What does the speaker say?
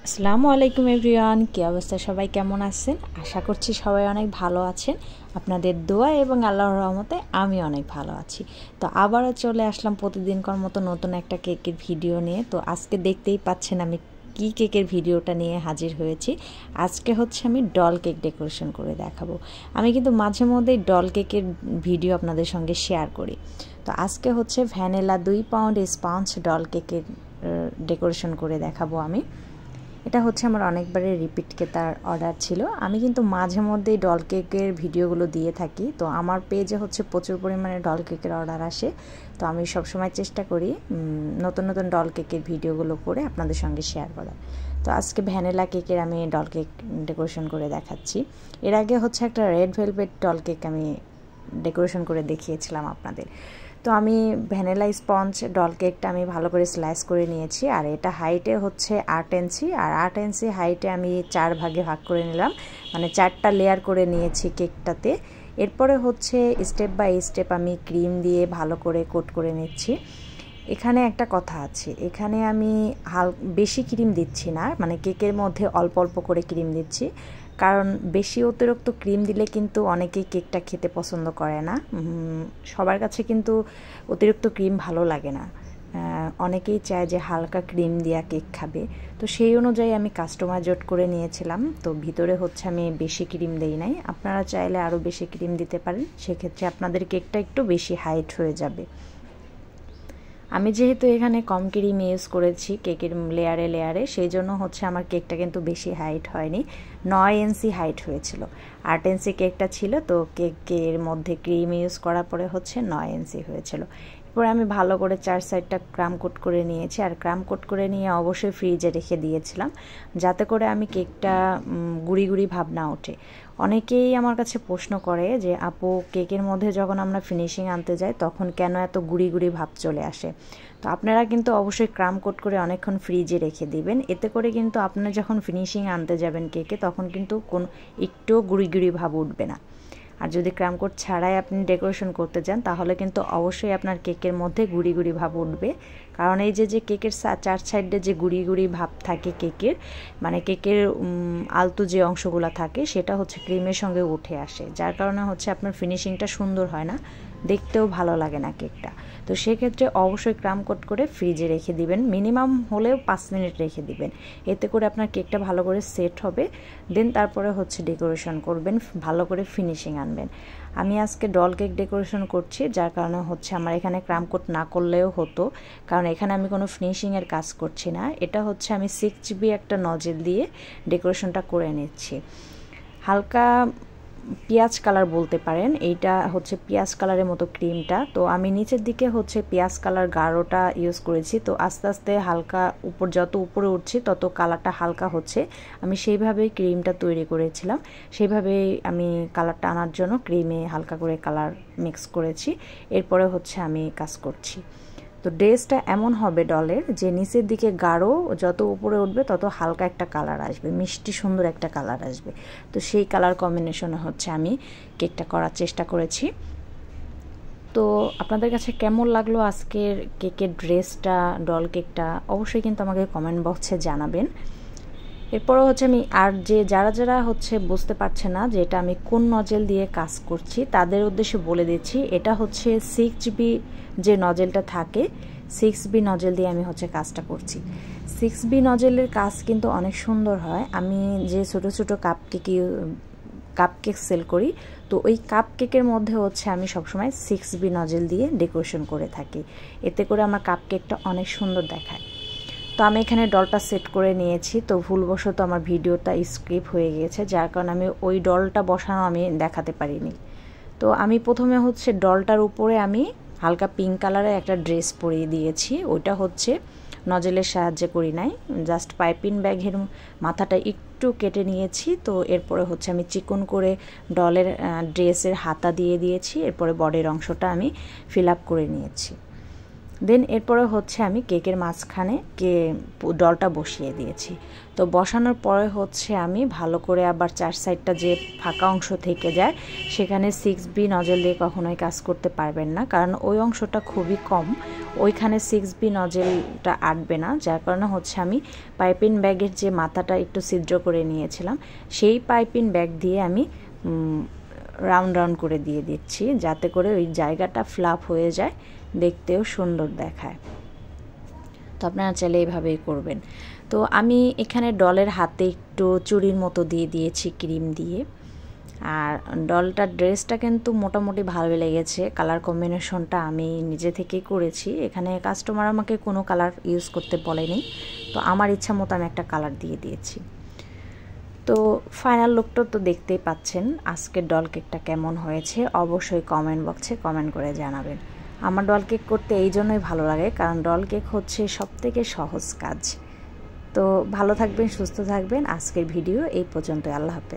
আসসালামু আলাইকুম এভরিওয়ান, কি অবস্থা? সবাই কেমন আছেন? আশা করছি সবাই অনেক ভালো আছেন। আপনাদের দোয়া এবং আল্লাহর রহমতে আমি অনেক ভালো আছি। তো আবারও চলে আসলাম প্রতিদিনকার মতো নতুন একটা কেকের ভিডিও নিয়ে। তো আজকে দেখতেই পাচ্ছেন আমি কি কেকের ভিডিওটা নিয়ে হাজির হয়েছি। আজকে হচ্ছে আমি ডল কেক ডেকোরেশন করে দেখাবো। আমি কিন্তু মাঝে মধ্যেই ডল কেকের ভিডিও আপনাদের সঙ্গে শেয়ার করি। তো আজকে হচ্ছে ভ্যানিলা 2 পাউন্ড স্পঞ্জ ডল কেকের ডেকোরেশন করে দেখাবো আমি। এটা হচ্ছে আমার অনেকবারের রিপিট কেতার অর্ডার ছিল। আমি কিন্তু মাঝে মধ্যেই ডল কেকের ভিডিওগুলো দিয়ে থাকি। তো আমার পেজে হচ্ছে প্রচুর পরিমাণে ডল কেকের অর্ডার আসে। তো আমি সবসময় চেষ্টা করি নতুন নতুন ডল কেকের ভিডিওগুলো করে আপনাদের সঙ্গে শেয়ার করার। তো আজকে ভ্যানিলা কেকের আমি ডল কেক ডেকোরেশন করে দেখাচ্ছি। এর আগে হচ্ছে একটা রেড ভেলভেট ডল কেক আমি ডেকোরেশন করে দেখিয়েছিলাম আপনাদের। তো আমি ভ্যানিলা স্পঞ্জ ডল কেকটা আমি ভালো করে স্লাইস করে নিয়েছি। আর এটা হাইটে হচ্ছে 8 ইঞ্চি, আর 8 ইঞ্চি হাইটে আমি 4 ভাগে ভাগ করে নিলাম, মানে 4টা লেয়ার করে নিয়েছি কেকটাতে। এরপরে হচ্ছে স্টেপ বাই স্টেপ আমি ক্রিম দিয়ে ভালো করে কোট করে নিচ্ছি। এখানে একটা কথা আছে, এখানে আমি বেশি ক্রিম দিচ্ছি না, মানে কেকের মধ্যে অল্প অল্প করে ক্রিম দিচ্ছি। কারণ বেশি অতিরিক্ত ক্রিম দিলে কিন্তু অনেকেই কেকটা খেতে পছন্দ করে না। সবার কাছে কিন্তু অতিরিক্ত ক্রিম ভালো লাগে না। অনেকেই চায় যে হালকা ক্রিম দিয়া কেক খাবে। তো সেই অনুযায়ী আমি কাস্টমাইজড করে নিয়েছিলাম। তো ভিতরে হচ্ছে আমি বেশি ক্রিম দেই নাই। আপনারা চাইলে আরও বেশি ক্রিম দিতে পারেন, সেক্ষেত্রে আপনাদের কেকটা একটু বেশি হাইট হয়ে যাবে। আমি যেহেতু এখানে কম ক্রিম ইউজ করেছি কেকের লেয়ারে লেয়ারে, সেই জন্য হচ্ছে আমার কেকটা কিন্তু বেশি হাইট হয়নি। 9 ইঞ্চি হাইট হয়েছিল। 8 ইঞ্চি কেকটা ছিল, তো কেকের মধ্যে ক্রিম ইউজ করার পরে হচ্ছে 9 ইঞ্চি হয়েছিল। এরপরে আমি ভালো করে 4 সাইডটা ক্রাম কোট করে নিয়েছি। আর ক্রাম কোট করে নিয়ে অবশ্যই ফ্রিজে রেখে দিয়েছিলাম, যাতে করে আমি কেকটা গুড়ি গুড়ি ভাব না ওঠে। অনেকেই আমার কাছে প্রশ্ন করে যে আপু, কেকের মধ্যে যখন আমরা ফিনিশিং আনতে যাই তখন কেন এত গুড়ি গুড়ি ভাব চলে আসে? তো আপনারা কিন্তু অবশ্যই ক্রাম কোট করে অনেকক্ষণ ফ্রিজে রেখে দিবেন। এতে করে কিন্তু আপনারা যখন ফিনিশিং আনতে যাবেন কেকে, তখন কিন্তু একটুও গুড়ি গুড়ি ভাব উঠবে না। আর যদি ক্রাম কোট ছাড়াই আপনি ডেকোরেশন করতে যান, তাহলে কিন্তু অবশ্যই আপনার কেকের মধ্যে গুড়ি গুড়ি ভাব উঠবে। কারণ এই যে কেকের 4 সাইডে যে গুড়ি গুড়ি ভাব থাকে কেকের, মানে কেকের আলতু যে অংশগুলো থাকে, সেটা হচ্ছে ক্রিমের সঙ্গে উঠে আসে, যার কারণে হচ্ছে আপনার ফিনিশিংটা সুন্দর হয় না, দেখতেও ভালো লাগে না কেকটা। তো সেক্ষেত্রে অবশ্যই ক্রাম কোট করে ফ্রিজে রেখে দিবেন, মিনিমাম হলেও 5 মিনিট রেখে দিবেন। এতে করে আপনার কেকটা ভালো করে সেট হবে। দেন তারপরে হচ্ছে ডেকোরেশন করবেন, ভালো করে ফিনিশিং আনবেন। আমি আজকে ডল কেক ডেকোরেশন করছি, যার কারণে হচ্ছে আমার এখানে ক্রাম কোট না করলেও হতো, কারণ এখানে আমি কোনো ফিনিশিংয়ের কাজ করছি না। এটা হচ্ছে আমি 6 জিবি একটা নজেল দিয়ে ডেকোরেশনটা করে নিচ্ছি। হালকা পেঁয়াজ কালার বলতে পারেন, এইটা হচ্ছে পেঁয়াজ কালারের মতো ক্রিমটা। তো আমি নিচের দিকে হচ্ছে পেঁয়াজ কালার গাঢ়টা ইউজ করেছি। তো আস্তে আস্তে হালকা যত উপরে উঠছি তত কালারটা হালকা হচ্ছে। আমি সেইভাবেই ক্রিমটা তৈরি করেছিলাম, সেইভাবেই আমি কালারটা আনার জন্য ক্রিমে হালকা করে কালার মিক্স করেছি। এরপরে হচ্ছে আমি কাজ করছি। তো ড্রেসটা এমন হবে ডলের যে নিচের দিকে গাঢ়, যত উপরে উঠবে তত হালকা একটা কালার আসবে, মিষ্টি সুন্দর একটা কালার আসবে। তো সেই কালার কম্বিনেশনে হচ্ছে আমি কেকটা করার চেষ্টা করেছি। তো আপনাদের কাছে কেমন লাগলো আজকের কেকের ড্রেসটা, ডল কেকটা, অবশ্যই কিন্তু আমাকে কমেন্ট বক্সে জানাবেন। এরপরও হচ্ছে আমি যারা যারা হচ্ছে বুঝতে পারছে না যে এটা আমি কোন নজেল দিয়ে কাজ করছি, তাদের উদ্দেশ্যে বলে দিচ্ছি। এটা হচ্ছে 6 জিবি যে নজেলটা থাকে, 6B নজেল দিয়ে আমি হচ্ছে কাজটা করছি। 6B নজেলের কাজ কিন্তু অনেক সুন্দর হয়। আমি যে ছোটো ছোটো কাপ কেক সেল করি, তো ওই কাপ কেকের মধ্যে হচ্ছে আমি সবসময় 6B নজেল দিয়ে ডেকোরেশন করে থাকি। এতে করে আমার কাপ কেকটা অনেক সুন্দর দেখায়। তো আমি এখানে ডলটা সেট করে নিয়েছি। তো ভুলবশত আমার ভিডিওটা স্কিপ হয়ে গিয়েছে, যার কারণে আমি ওই ডলটা বসানো আমি দেখাতে পারিনি। তো আমি প্রথমে হচ্ছে ডলটার উপরে আমি হালকা পিঙ্ক কালারের একটা ড্রেস পরিয়ে দিয়েছি। ওইটা হচ্ছে নজেলের সাহায্যে করি নাই, জাস্ট পাইপিং ব্যাগের মাথাটা একটু কেটে নিয়েছি। তো এরপরে হচ্ছে আমি চিকন করে ডলের ড্রেসের হাতা দিয়ে দিয়েছি। এরপরে বডির অংশটা আমি ফিল আপ করে নিয়েছি। দেন এরপরে হচ্ছে আমি কেকের মাঝখানে ডলটা বসিয়ে দিয়েছি। তো বসানোর পরে হচ্ছে আমি ভালো করে আবার 4 সাইডটা যে ফাঁকা অংশ থেকে যায় সেখানে 6B নজল দিয়ে কখনোই কাজ করতে পারবেন না, কারণ ওই অংশটা খুবই কম, ওইখানে 6B নজলটা আটবে না। যার কারণে হচ্ছে আমি পাইপিং ব্যাগের যে মাথাটা একটু ছিদ্র করে নিয়েছিলাম সেই পাইপিং ব্যাগ দিয়ে আমি রাউন্ড রাউন্ড করে দিয়ে দিচ্ছি, যাতে করে ওই জায়গাটা ফ্লাপ হয়ে যায়, দেখতেও সুন্দর দেখায়। তো আপনারা চাইলে এইভাবেই করবেন। তো আমি এখানে ডলের হাতে একটু চুড়ির মতো দিয়ে দিয়েছি ক্রিম দিয়ে। আর ডলটার ড্রেসটা কিন্তু মোটামুটি ভালো লেগেছে, কালার কম্বিনেশনটা আমি নিজে থেকেই করেছি, এখানে কাস্টমার আমাকে কোনো কালার ইউজ করতে বলেনি, তো আমার ইচ্ছা মতো আমি একটা কালার দিয়ে দিয়েছি। তো ফাইনাল লুকটা তো দেখতেই পাচ্ছেন। আজকের ডল কেকটা কেমন হয়েছে অবশ্যই কমেন্ট বক্সে কমেন্ট করে জানাবেন। আমার ডল কেক করতে এই জন্যই ভালো লাগে, কারণ ডল কেক হচ্ছে সবথেকে সহজ কাজ। তো ভালো থাকবেন, সুস্থ থাকবেন। আজকের ভিডিও এই পর্যন্ত। আল্লাহ হাফেজ।